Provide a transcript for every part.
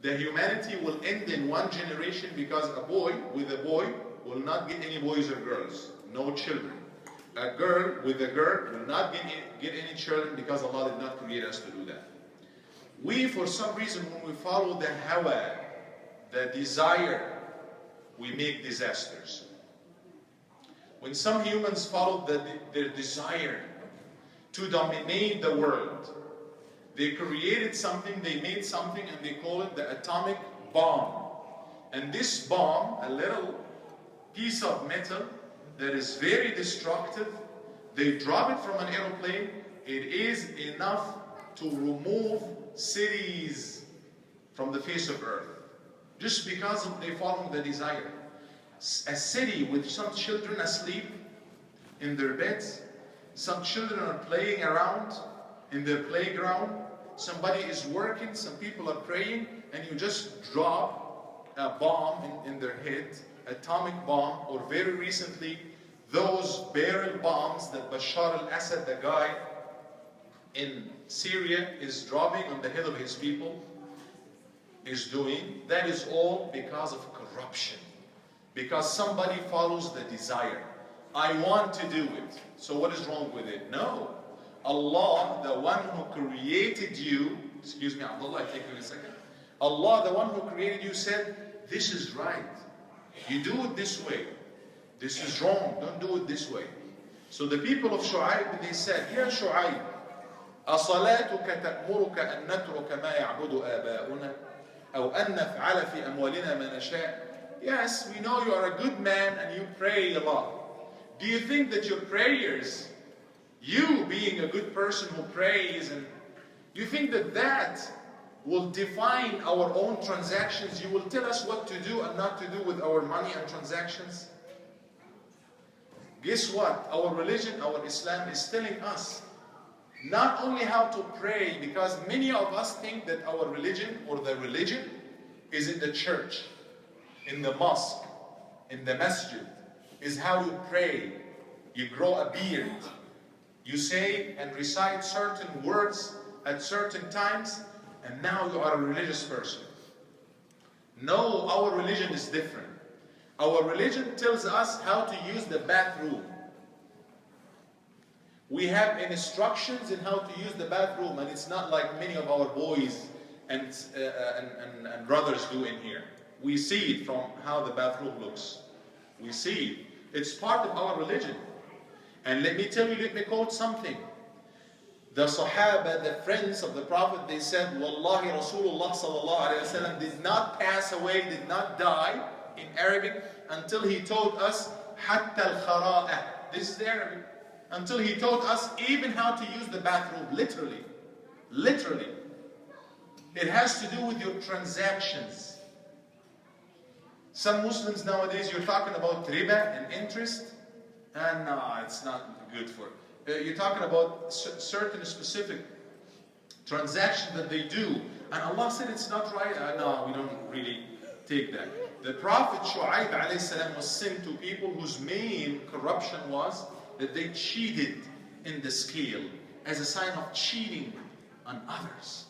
The humanity will end in one generation because a boy with a boy will not get any boys or girls, no children. A girl with a girl will not get any children because Allah did not create us to do that. We, for some reason, when we follow the hawa, the desire, we make disasters. When some humans follow their desire to dominate the world, they created something, they made something, and they call it the atomic bomb. And this bomb, a little piece of metal that is very destructive, they drop it from an aeroplane, it is enough to remove cities from the face of earth. Just because they follow the desire. A city with some children asleep in their beds, some children are playing around in their playground, somebody is working, some people are praying, and you just drop a bomb in their head, atomic bomb, or very recently, those barrel bombs that Bashar al-Assad, the guy in Syria, is dropping on the head of his people, is doing. That is all because of corruption. Because somebody follows the desire. I want to do it. So what is wrong with it? No. Allah, the one who created you, excuse me, Abdullah, take me a second. Allah, the one who created you, said, this is right. You do it this way. This is wrong. Don't do it this way. So the people of Shoaib, they said, Ya Shoaib, أصلاتك تأمرك أن نترك ما يعبد آباؤنا أو أن نفعل في أموالنا ما نشاء. Yes, we know you are a good man and you pray a lot. Do you think that your prayers, you being a good person who prays, and you think that that will define our own transactions? You will tell us what to do and not to do with our money and transactions? Guess what? Our religion, our Islam is telling us not only how to pray, because many of us think that our religion or the religion is in the church, in the mosque, in the masjid, is how you pray. You grow a beard. You say and recite certain words at certain times, and now you are a religious person. No, our religion is different. Our religion tells us how to use the bathroom. We have instructions in how to use the bathroom, and it's not like many of our boys and brothers do in here. We see it from how the bathroom looks. We see it. It's part of our religion. And let me tell you, let me quote something. The Sahaba, the friends of the Prophet, they said, Wallahi Rasulullah sallallahu alayhi wa sallam did not pass away, did not die in Arabic until he taught us hatta al-khara'ah. This is the Arabic. Until he taught us even how to use the bathroom, literally. Literally. It has to do with your transactions. Some Muslims nowadays, you're talking about riba and interest, and no, it's not good for it. You're talking about certain specific transactions that they do, and Allah said it's not right. No, we don't really take that. The Prophet Shoaib alayhi salam was sent to people whose main corruption was that they cheated in the scale as a sign of cheating on others.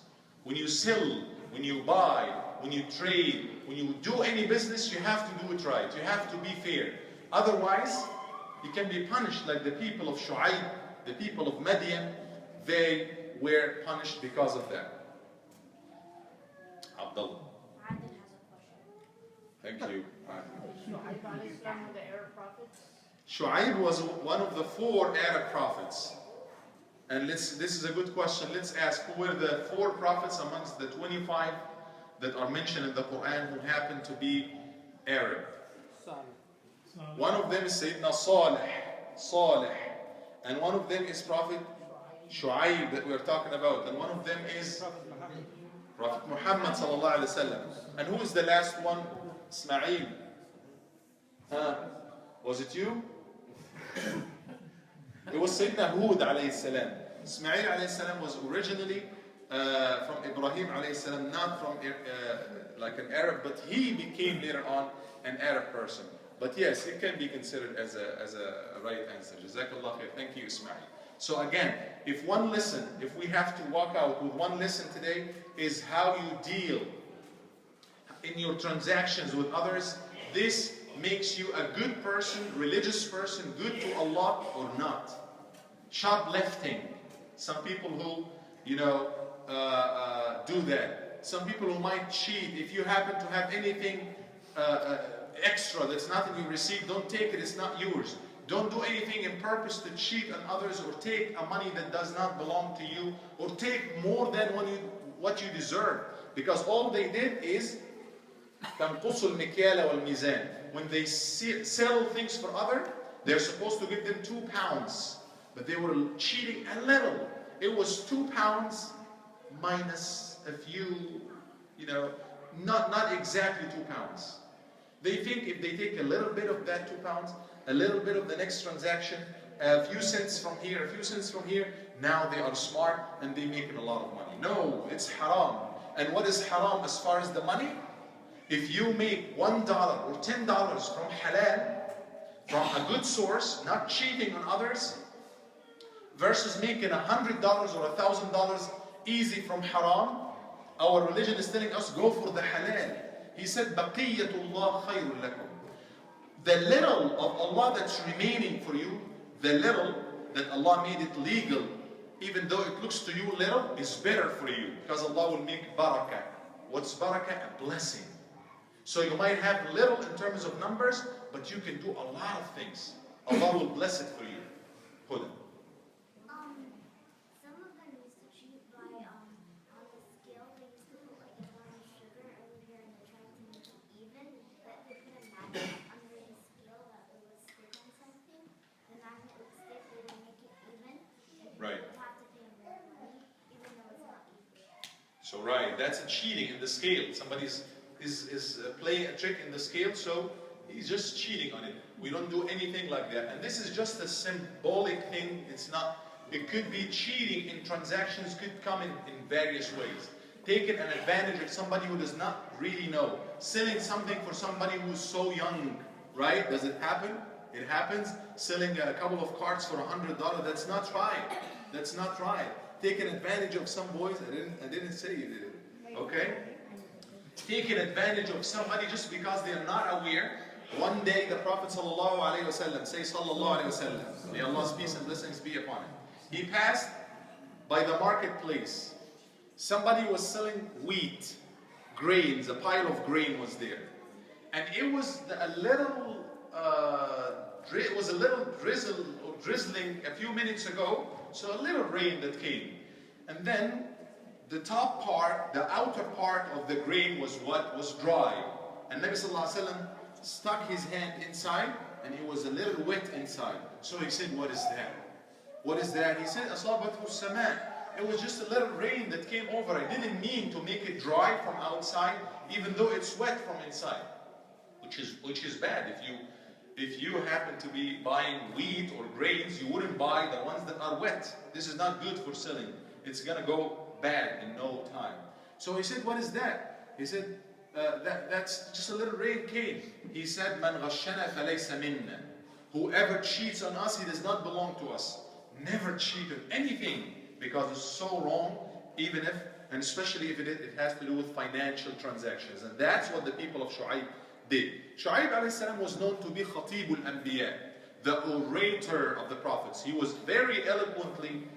When you sell, when you buy, when you trade, when you do any business, you have to do it right. You have to be fair. Otherwise, you can be punished like the people of Shoaib, the people of Madian. They were punished because of that. Abdullah. Adil has a question. Thank you. Shoaib alayhi salam were the Arab prophets? Shoaib was one of the 4 Arab prophets. And this is a good question. Let's ask, who were the 4 prophets amongst the 25 that are mentioned in the Quran who happen to be Arab? One of them is Sayyidina Salih. And one of them is Prophet Shoaib that we're talking about. And one of them is Prophet Muhammad sallallahu alaihi wasallam. And who is the last one? Ismail. Was it you? It was Sayyidina Hud alayhi salam. Ismail alayhi salam was originally from Ibrahim alayhi salam, not from like an Arab, but he became later on an Arab person. But yes, it can be considered as a right answer. Jazakallah khair. Thank you, Ismail. So again, if we have to walk out with one lesson today, is how you deal in your transactions with others, this makes you a good person, religious person, good to Allah or not. Shoplifting. Some people who, do that. Some people who might cheat. If you happen to have anything extra that's not in your receipt, don't take it, it's not yours. Don't do anything in purpose to cheat on others or take a money that does not belong to you or take more than what you deserve. Because all they did is تنقص المكيال والميزان. When they sell things for others, they're supposed to give them 2 pounds. But they were cheating a little. It was 2 pounds minus a few, not exactly 2 pounds. They think if they take a little bit of that 2 pounds, a little bit of the next transaction, a few cents from here, a few cents from here, now they are smart and they're making a lot of money. No, it's haram. And what is haram as far as the money? If you make $1 or $10 from halal, from a good source, not cheating on others, versus making $100 or $1,000 easy from haram, our religion is telling us go for the halal. He said, بَقِيَّةُ اللَّهِ خَيْرٌ لَكُمْ. The little of Allah that's remaining for you, the little that Allah made it legal, even though it looks to you little, is better for you. Because Allah will make barakah. What's barakah? A blessing. So you might have little in terms of numbers, but you can do a lot of things. Allah will bless it for you. Huda. Some of them used to cheat by on the scale. They used to put like a lot of sugar over here and they tried to make it even, but they put a magnet under the scale that it would stick on something. The magnet would stick, they would make it even, and Right. people would have to pay more money, even though it's not even. So right, that's a cheating in the scale. Somebody's is playing a trick in the scale, so he's just cheating on it. We don't do anything like that. And this is just a symbolic thing. It's not, it could be cheating in transactions, could come in various ways. Taking an advantage of somebody who does not really know. Selling something for somebody who's so young, right? Does it happen? It happens. Selling a couple of cards for $100, that's not right. That's not right. Taking advantage of some boys, I didn't say you did it. Okay? Taking advantage of somebody just because they are not aware. One day the Prophet ﷺ, say sallallahu alayhi wasallam, may Allah's peace and blessings be upon him. He passed by the marketplace. Somebody was selling wheat, grains, a pile of grain was there. And it was a little drizzle or drizzling a few minutes ago, so a little rain that came. And then the top part, the outer part of the grain was what? Was dry. And Nabi sallallahu alayhi wa sallam stuck his hand inside and it was a little wet inside. So he said, what is that? What is that? He said, أَصَابَتْهُ السَّمَاء. It was just a little rain that came over. I didn't mean to make it dry from outside, even though it's wet from inside. Which is bad. If you happen to be buying wheat or grains, you wouldn't buy the ones that are wet. This is not good for selling. It's gonna go bad in no time. So he said, what is that? He said, that's just a little rain came. He said, مَنْ غَشَّنَا فَلَيْسَ مِنَّا. Whoever cheats on us, he does not belong to us. Never cheat on anything because it's so wrong, even if, and especially if it has to do with financial transactions. And that's what the people of Shoaib did. Shoaib a.s. was known to be Khatibul Anbiya, the orator of the prophets. He was very eloquently,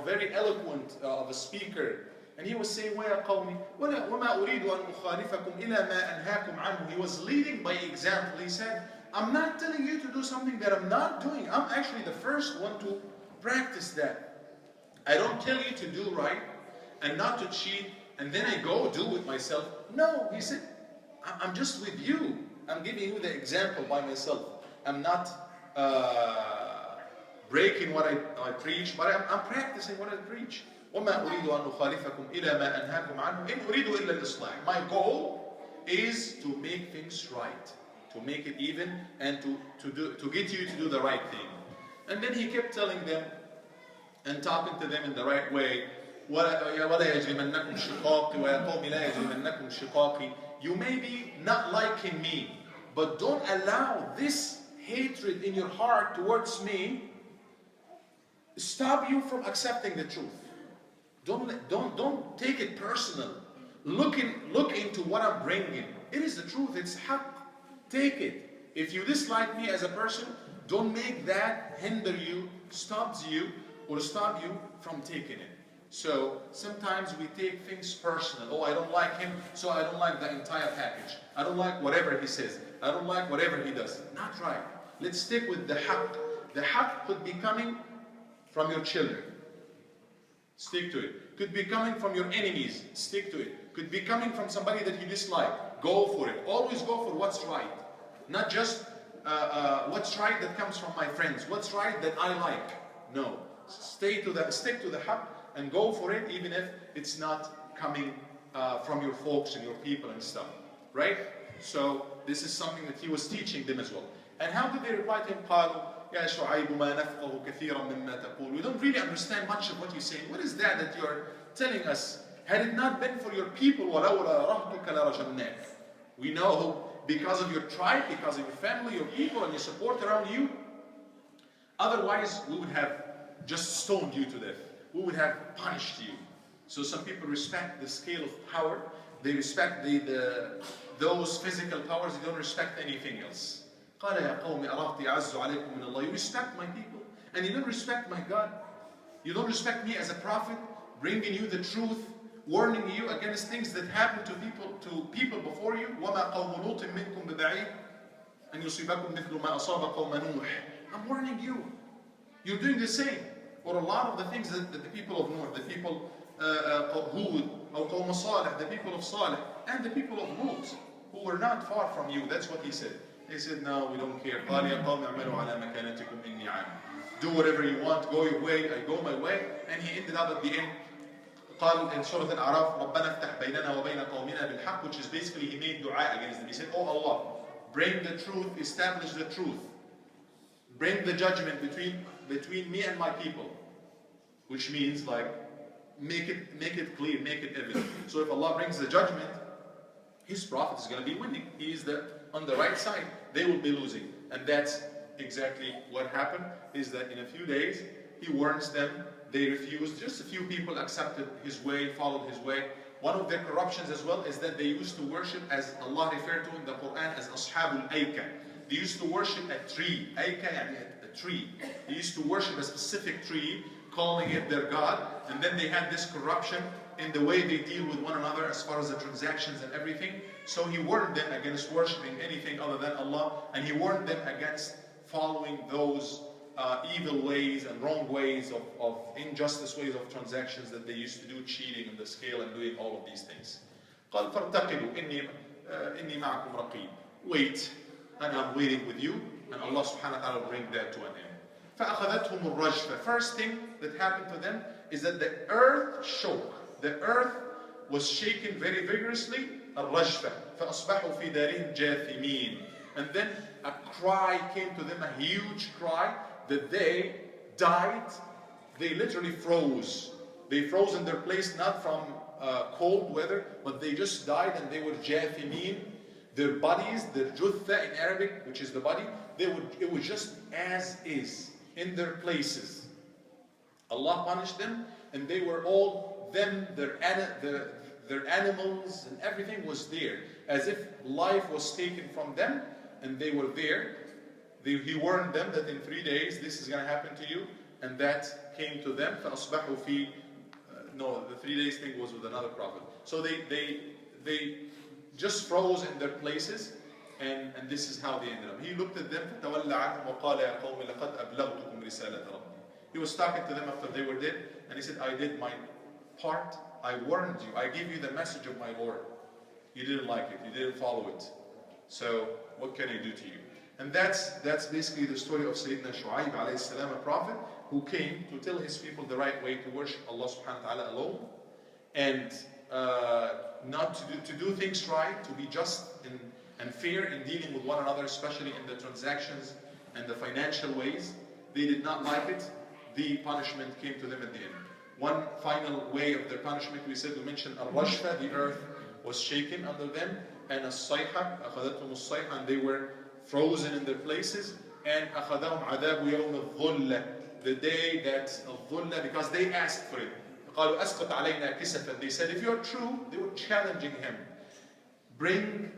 very eloquent of a speaker. And he was saying, وَيَا قَوْمِ وَمَا أُرِيدُ أَنْ أُخَالِفَكُمْ إِلَى مَا أَنْهَاكُمْ عَنْهُ. He was leading by example. He said, I'm not telling you to do something that I'm not doing. I'm actually the first one to practice that. I don't tell you to do right and not to cheat and then I go do it myself. No, he said, I'm just with you. I'm giving you the example by myself. I'm not breaking what I preach, but I'm practicing what I preach. وَمَا أُرِيدُ أَنْ أُخَالِفَكُمْ إِلَى مَا أَنْهَاكُمْ عَنْهُ إِنْ أُرِيدُ إِلَّا الْإِصْلَاحِ. My goal is to make things right, to make it even, and to get you to do the right thing. And then he kept telling them and talking to them in the right way. وَلَا يَجْرِمَنَّكُمْ شِقَاقِي وَيَا قَوْمِ لَا يَجْرِمَنَّكُمْ شِقَاقِي. You may be not liking me, but don't allow this hatred in your heart towards me stop you from accepting the truth. Don't take it personal. Look into what I'm bringing. It is the truth. It's haqq. Take it. If you dislike me as a person, don't make that hinder you, stops you, or stop you from taking it. So sometimes we take things personal. Oh, I don't like him, so I don't like the entire package. I don't like whatever he says. I don't like whatever he does. Not right. Let's stick with the haqq. The haqq could be coming from your children. Stick to it. Could be coming from your enemies. Stick to it. Could be coming from somebody that you dislike. Go for it. Always go for what's right. Not just what's right that comes from my friends. What's right that I like. No. Stick to the haqq and go for it, even if it's not coming from your folks and your people and stuff. Right? So this is something that he was teaching them as well. And how did they reply to him? قالوا يا شعيب ما نفقه كثيرا مما تقول. We don't really understand much of what you're saying. What is that you're telling us? Had it not been for your people, ولولا رهطك لرجمناك. We know because of your tribe, because of your family, your people, and your support around you. Otherwise, we would have just stoned you to death. We would have punished you. So some people respect the scale of power. They respect those physical powers. They don't respect anything else. قال يا قوم أرهطي أعز عليكم من الله. You respect my people, and you don't respect my God. You don't respect me as a prophet, bringing you the truth, warning you against things that happened to people before you. وما قوم لوط منكم ببعيد أن يصيبكم مثل ما أصاب قوم نوح. I'm warning you. You're doing the same. Or a lot of the things that the people of Noah, the people Hud, or Qawm Salih, the people of Salih, and the people of Lut, who were not far from you. That's what he said. They said, no, we don't care. قال يا قوم اعملوا على مكانتكم إني عامل. Do whatever you want, go your way, I go my way. And he ended up at the end. قال in Surah Al-A'raf, ربنا افتح بيننا وبين قومنا بالحق, which is basically he made dua against them. He said, oh Allah, bring the truth, establish the truth. Bring the judgment between me and my people. Which means like, make it clear, make it evident. So if Allah brings the judgment, His Prophet is going to be winning. He is on the right side. They will be losing. And that's exactly what happened, is that in a few days, He warns them. They refused. Just a few people accepted His way, followed His way. One of their corruptions as well is that they used to worship, as Allah referred to in the Quran, as Ashabul Aika. They used to worship a tree. Aika, a tree. They used to worship a specific tree, calling it their God, and then they had this corruption in the way they deal with one another as far as the transactions and everything. So He warned them against worshiping anything other than Allah, and He warned them against following those evil ways and wrong ways of injustice ways of transactions that they used to do, cheating on the scale and doing all of these things. قال فارتقبوا إني معكم رقيب. Wait, and I'm waiting with you, and Allah subhanahu wa ta'ala will bring that to an end. فأخذتهم الرجفة. First thing that happened to them is that the earth shook. The earth was shaken very vigorously. الرجفة. فأصبحوا في دارهم جاثمين. And then a cry came to them, a huge cry, that they died. They literally froze. They froze in their place, not from cold weather, but they just died, and they were jathimin. Their bodies, their jutha in Arabic, which is the body, it was just as is, in their places. Allah punished them, and they were all them, their animals and everything was there, as if life was taken from them, and they were there. He warned them that in 3 days this is going to happen to you, and that came to them. فَأَصْبَحُوا فِي No, the 3 days thing was with another prophet. So they just froze in their places, and this is how they ended up. He looked at them, فَتَوَلَّ عَنْهُمْ وَقَالَ يَا قَوْمِ لَقَدْ أَبْلَغْتُكُمْ رِسَالَةَ رَبِّي. He was talking to them after they were dead, and he said, I did my part. I warned you. I gave you the message of my Lord. You didn't like it. You didn't follow it. So what can I do to you? And that's basically the story of Sayyidina Shoaib alayhi salam, a prophet who came to tell his people the right way to worship Allah subhanahu wa ta'ala alone, and not to do things right, to be just and fair in dealing with one another, especially in the transactions and the financial ways. They did not like it. The punishment came to them at the end. One final way of their punishment, we mentioned al-rajfa, the earth was shaken under them, and as-sayha, أخذتهم الصيحة, and they were frozen in their places, and أخذهم عذاب يوم الظلة, the day that الظلة, because they asked for it. قالوا أسقط علينا كسفا. They said, if you're true, they were challenging him. Bring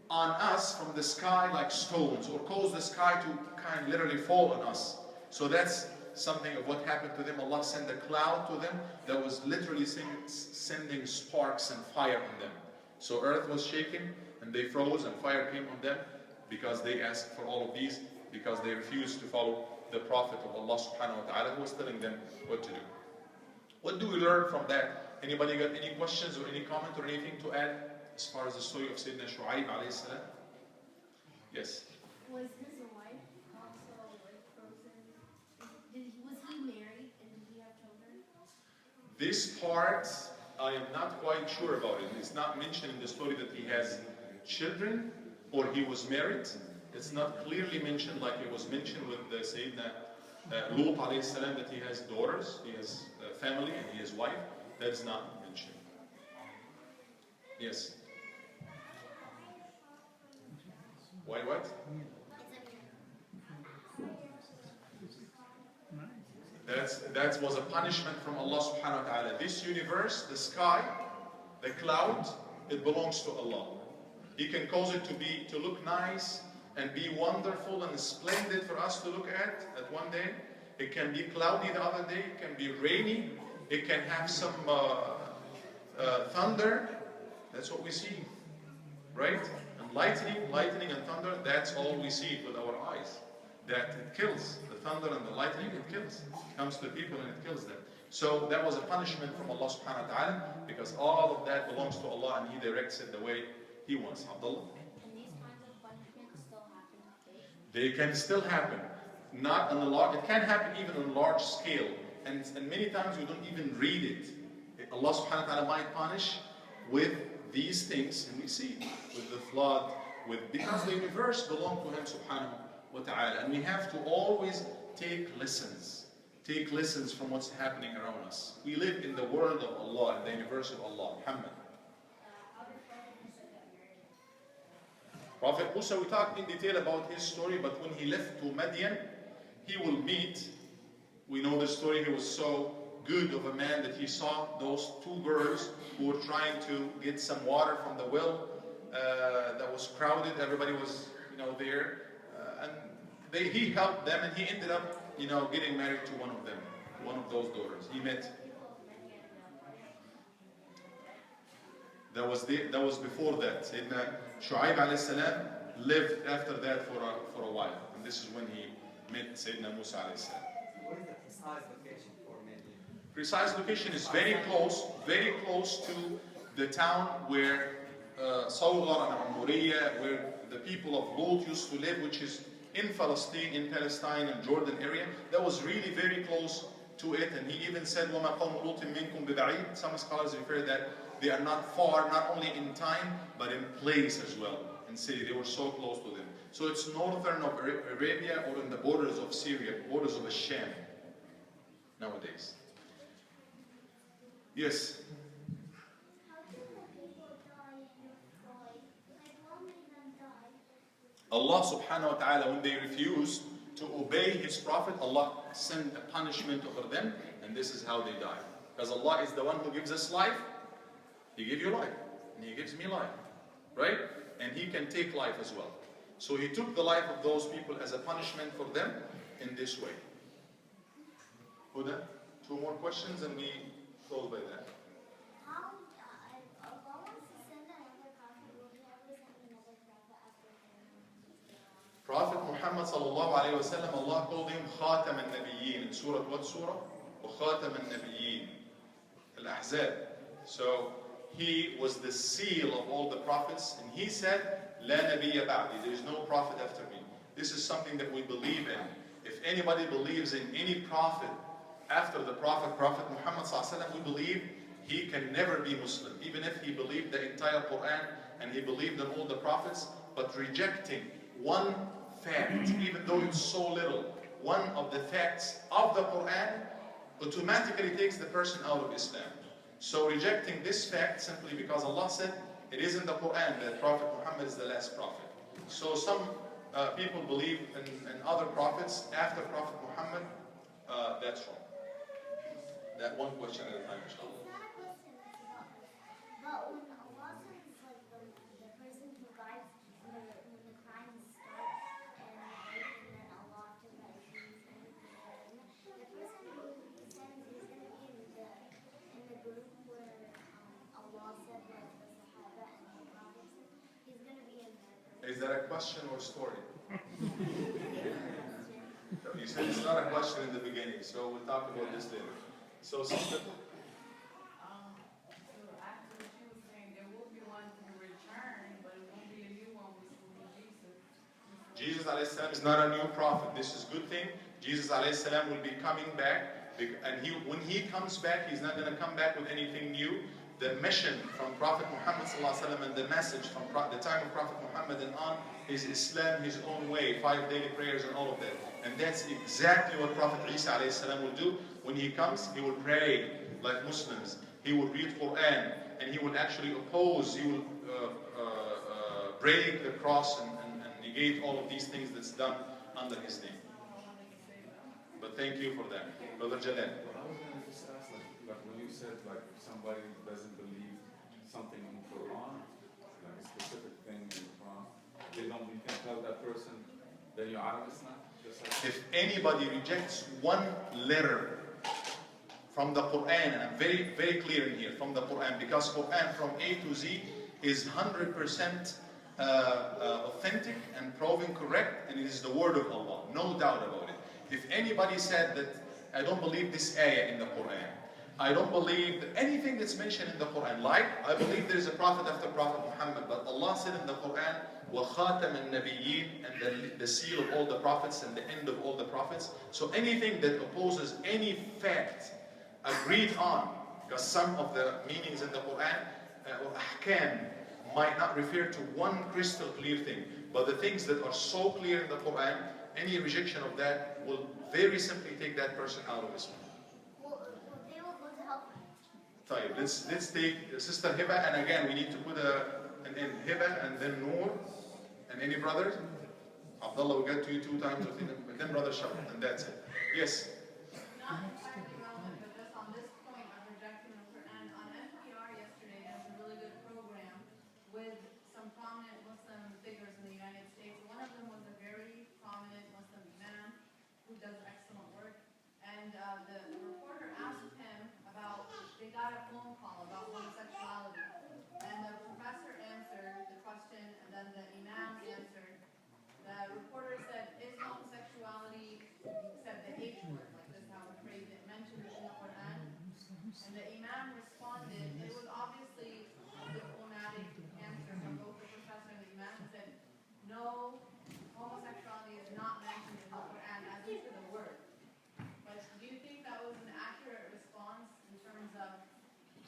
on us from the sky like stones, or cause the sky to kind of literally fall on us. So that's something of what happened to them. Allah sent a cloud to them that was literally sending sparks and fire on them. So earth was shaken and they froze and fire came on them because they asked for all of these, because they refused to follow the Prophet of Allah subhanahu wa ta'ala who was telling them what to do. What do we learn from that? Anybody got any questions or any comment or anything to add as far as the story of Sayyidina Shoaib alayhi salam? Yes. Was his wife also like frozen? Was he married and did he have children? This part I am not quite sure about it. It's not mentioned in the story that he has children or he was married. It's not clearly mentioned like it was mentioned with the Sayyidina Lut alayhi salam, that he has daughters, he has family and he has wife. That is not mentioned. Yes. Why what? That was a punishment from Allah subhanahu wa ta'ala. This universe, the sky, the cloud, it belongs to Allah. He can cause it to look nice and be wonderful and splendid for us to look at one day. It can be cloudy the other day, it can be rainy, it can have some thunder. That's what we see, right? And lightning and thunder, that's all we see with our eyes. That it kills. The thunder and the lightning, it kills. It comes to people and it kills them. So that was a punishment from Allah subhanahu wa ta'ala, because all of that belongs to Allah and He directs it the way He wants. Abdullah? And these kinds of punishments still happen today? They can still happen. Not on a large, it can happen even on a large scale. And many times we don't even read it. Allah subhanahu wa ta'ala might punish with these things, and we see with the flood, because the universe belongs to Him subhanahu wa ta'ala. And we have to always take lessons. Take lessons from what's happening around us. We live in the world of Allah, in the universe of Allah. Muhammad. Prophet Musa, we talked in detail about his story, but when he left to Madian, he will meet, we know the story, he was so good of a man that he saw those two girls who were trying to get some water from the well that was crowded. Everybody was, there, and he helped them, and he ended up, getting married to one of them, one of those daughters. He met. That was before that. Sayyidina Shoaib alayhi salam lived after that for a while, and this is when he met Sayyidina Musa alayhi salam. What is the precise location for Madian? Precise location is very close to the town where Sawgar and Amuriya, where the people of Lut used to live, which is in Palestine and Jordan area. That was really very close to it, and he even said, وَمَا قَوْمُ لُوطٍ مِنْكُمْ بِبَعِيدٍ. Some scholars refer that they are not far, not only in time, but in place as well, in city. They were so close to them. So it's northern of Arabia, or in the borders of Syria, borders of Sham nowadays. Yes? How did the people die in your story? Like, what made them die? Allah subhanahu wa ta'ala, when they refused to obey His Prophet, Allah sent a punishment over them, and this is how they died. Because Allah is the one who gives us life. He gives you life, and He gives me life, right? And He can take life as well. So He took the life of those people as a punishment for them in this way. Huda, 2 more questions and we close by that. How, Allah wants to send another prophet, will He ever send another prophet after him? Prophet Muhammad sallallahu alayhi wa sallam, Allah called him Khatam al-Nabiyyin in Surah what surah? Khatam al-Nabiyyin, Al-Ahzab. So he was the seal of all the prophets, and he said, La nabiyya ba'di, there is no prophet after me. This is something that we believe in. If anybody believes in any prophet after the Prophet Muhammad sallallahu alayhi wa sallam, we believe he can never be Muslim, even if he believed the entire Quran and he believed in all the prophets, but rejecting one fact, even though it's so little, one of the facts of the Quran automatically takes the person out of Islam. So rejecting this fact simply because Allah said it is in the Quran that Prophet Muhammad is the last prophet. So some people believe in other prophets after Prophet Muhammad. That's wrong. That one question at a time, inshallah. It's not a question, it's about this. But when Allah says like the person who guides when the crimes start and then Allah after that is the person who He sends is going to be in the group where Allah said like the Sahaba and the Prophets. He's going to be in there. Is that a question or story? You said it's not a question in the beginning, so we'll talk about this later. So, sister. So after what you were saying, there will be one who will return, but it won't be a new one, which will be Jesus. Jesus alayhi salam is not a new prophet. This is a good thing. Jesus alayhi salam will be coming back, and when he comes back, he's not going to come back with anything new. The mission from Prophet Muhammad sallallahu alaihi wasallam and the message from the time of Prophet Muhammad and on is Islam, his own way, 5 daily prayers and all of that. And that's exactly what Prophet Isa alayhi salam will do. When he comes, he will pray like Muslims. He will read Quran, and he will actually oppose, he will break the cross and negate all of these things that's done under his name. But thank you for that. Brother Jalal. I was going to just ask, like when you said, like if somebody doesn't believe something in the Quran, like a specific thing in the Quran, you can tell that person that you're out of Islam? Just like If anybody rejects one letter from the Quran, and I'm very, very clear in here, from the Quran, because Quran from A to Z is 100% authentic and proven correct, and it is the word of Allah, no doubt about it. If anybody said that, I don't believe this ayah in the Quran, I don't believe that anything that's mentioned in the Quran, like, I believe there is a prophet after Prophet Muhammad, but Allah said in the Quran, وَخَاتَمَ النَّبِيِّينَ, and the seal of all the prophets and the end of all the prophets. So anything that opposes any fact agreed on, because some of the meanings in the Quran or ahkam might not refer to one crystal clear thing, but the things that are so clear in the Quran, any rejection of that will very simply take that person out of Islam. Well, they will go to hellfire. طيب, let's take Sister Hiba, and again we need to put an end. Hiba and then Noor, and any brothers? Abdullah will get to you 2 times, or 3 times, and then Brother Shab, and that's it. Yes? Not entirely relevant, but just on this point of rejecting the Quran, on NPR yesterday, there was a really good program with some prominent Muslim figures in the United States. One of them was a very prominent Muslim man who does excellent work. And the reporter asked him about, they got a phone call about homosexuality. And the professor answered the question, and then the imam answered. The reporter said, is homosexuality, said the H word, like this is how we phrase it, mentioned in the Quran? And the imam responded, it was obviously a diplomatic answer from both the professor and the imam, and said, no, homosexuality is not mentioned in the Quran as into the word. But do you think that was an accurate response in terms of,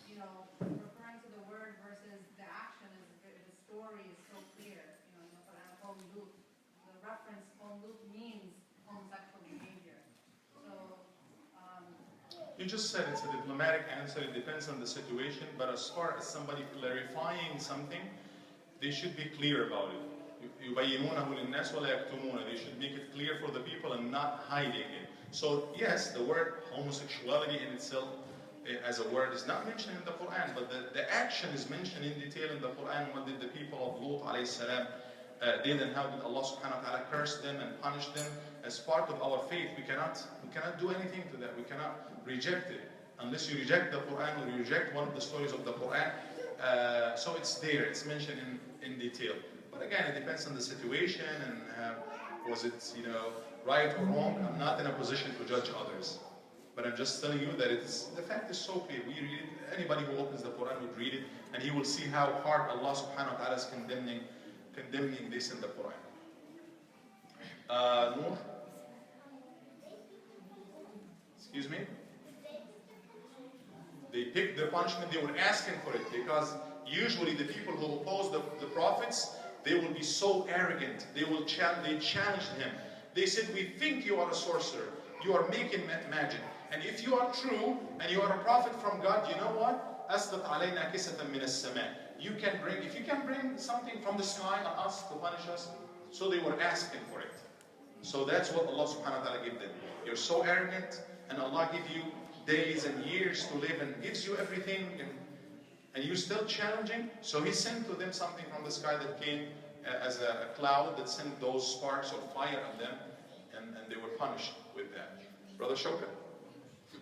you know, referring to the word versus the action? The story is so clear, you know, in the Quran, qawluk, the reference qawluk means homosexual behavior. So, You just said it's a diplomatic answer, it depends on the situation, but as far as somebody clarifying something, they should be clear about it. يُبَيِّنُونَهُ لِلنَّاسِ وَلَا يَكْتُمُونَ. They should make it clear for the people and not hiding it. So yes, the word homosexuality in itself as a word is not mentioned in the Quran, but the action is mentioned in detail in the Quran. What did the people of Lut alayhi salam did, and how did Allah subhanahu wa ta'ala curse them and punish them? As part of our faith, we cannot do anything to that. We cannot reject it unless you reject the Quran or you reject one of the stories of the Quran. So it's there, it's mentioned in detail. But again, it depends on the situation and was it, right or wrong. I'm not in a position to judge others. But I'm just telling you that the fact is so clear. We read it, anybody who opens the Quran would read it, and he will see how hard Allah subhanahu wa ta'ala is condemning this in the Quran. Noor? Excuse me? They picked the punishment, they were asking for it, because usually the people who oppose the prophets, they will be so arrogant. They challenged him. They said, we think you are a sorcerer. You are making magic. And if you are true, and you are a prophet from God, you know what? أَسْقِطْ عَلَيْنَا كِسَةً مِنَ السَّمَاءِ. If you can bring something from the sky on us to punish us. So they were asking for it. So that's what Allah subhanahu wa ta'ala gave them. You're so arrogant, and Allah give you days and years to live and gives you everything, and you're still challenging. So he sent to them something from the sky that came as a cloud that sent those sparks of fire on them, and they were punished with that. Brother Shoaib.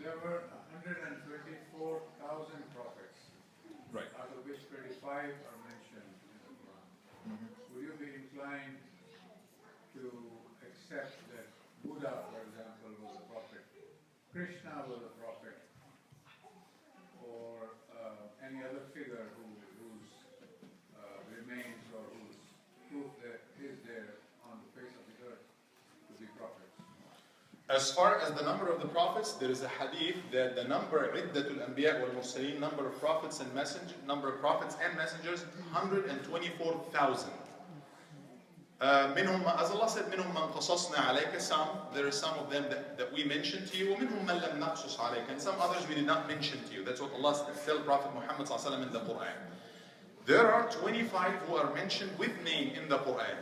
There were 124,000 prophets, Right. out of which 25 are mentioned in the Quran. Would you be inclined to accept that Buddha, for example, was a prophet, Krishna was a prophet, or any other figure whose remains or whose proof that is there on the face of the earth to be prophets? As far as the number of the prophets, there is a hadith that the number عدة الأنبياء والمرسلين, number of prophets and messengers, 124,000. منهم, as Allah said, منهم من قصصنا عليك, some, there are some of them that we mentioned to you, ومنهم من لم نقصص عليك, and some others we did not mention to you. That's what Allah tells Prophet Muhammad sallallahu alaihi wasallam in the Quran. There are 25 who are mentioned with name in the Quran.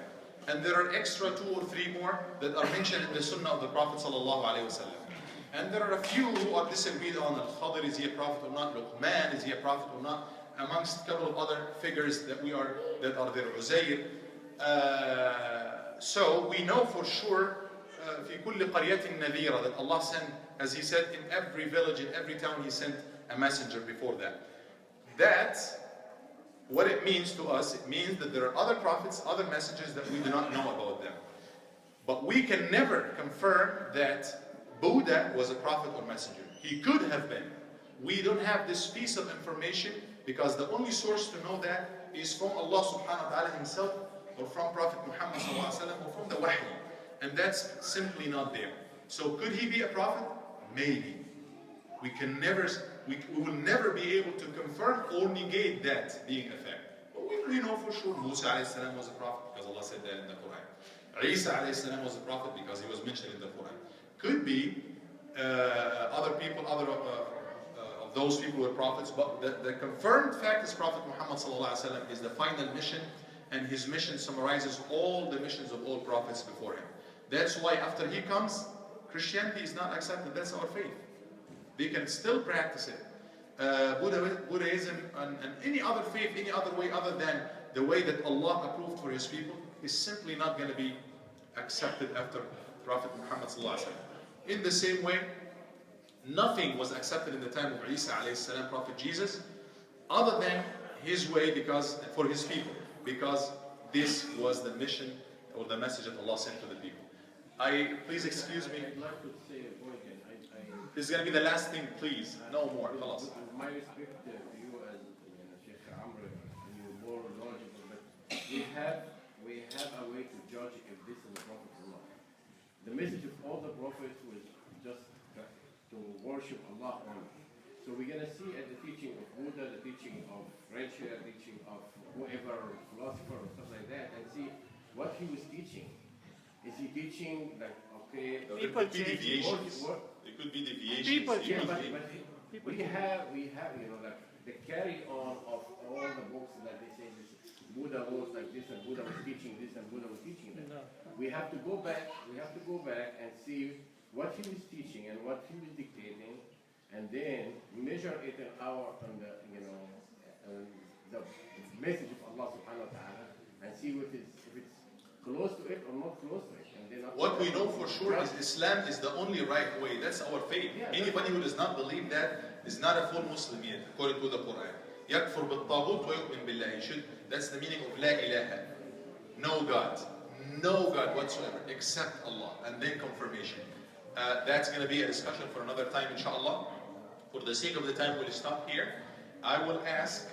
And there are extra 2 or 3 more that are mentioned in the Sunnah of the Prophet sallallahu alaihi wasallam. And there are a few who are disagreed on. Al-Khadr, is he a prophet or not? Luqman, is he a prophet or not? Amongst a couple of other figures that are there. Uzair. So we know for sure في كل قرية نذيرة that Allah sent, as He said, in every village, in every town He sent a messenger before that. That's what it means to us. It means that there are other prophets, other messengers that we do not know about them. But we can never confirm that Buddha was a prophet or messenger. He could have been. We don't have this piece of information because the only source to know that is from Allah subhanahu wa ta'ala Himself, or from Prophet Muhammad sallallahu alaihi wasallam, or from the Wahy. And that's simply not there. So could he be a prophet? Maybe. We will never be able to confirm or negate that being a fact. But we know for sure Musa alayhi salam was a prophet because Allah said that in the Quran. Isa alayhi salam was a prophet because he was mentioned in the Quran. Could be other people, of those people were prophets, but the confirmed fact is Prophet Muhammad sallallahu alaihi wasallam is the final mission, and his mission summarizes all the missions of all prophets before him. That's why after he comes, Christianity is not accepted. That's our faith. They can still practice it. Buddhism and any other faith, any other way other than the way that Allah approved for His people is simply not going to be accepted after Prophet Muhammad sallallahu alaihi wasallam. In the same way, nothing was accepted in the time of Isa alayhi salam, Prophet Jesus, other than his way for his people, because this was the mission or the message that Allah sent to the people. Please excuse me. I'd like to say a point. This is going to be the last thing, please. No more. خلاص. My respect to you as Sheikh Amr, and you're more knowledgeable, but we have a way to judge if this is a prophet or not. The message of all the prophets was just to worship Allah only. So we're going to see at the teaching of Buddha, the teaching of Rinpoche, the teaching of whoever, philosopher or stuff like that, and see what he was teaching. Is he teaching like, okay, There could be deviations. There could be deviations. yeah, but we have, like the carry on of all the books that they say this Buddha was like this and Buddha was teaching this and Buddha was teaching that. We have to go back and see what he was teaching and what he was dictating, and then measure it in the message of Allah subhanahu wa ta'ala, and see if it's close to it or not close to it. What we know for sure is Islam is the only right way. That's our faith. Anybody who does not believe that is not a full Muslim yet, according to the Quran. يكفر بالطاغوت ويؤمن بالله. That's the meaning of لا إله. No God. No God whatsoever except Allah. And then confirmation. That's going to be a discussion for another time, inshallah. For the sake of the time, we'll stop here. I will ask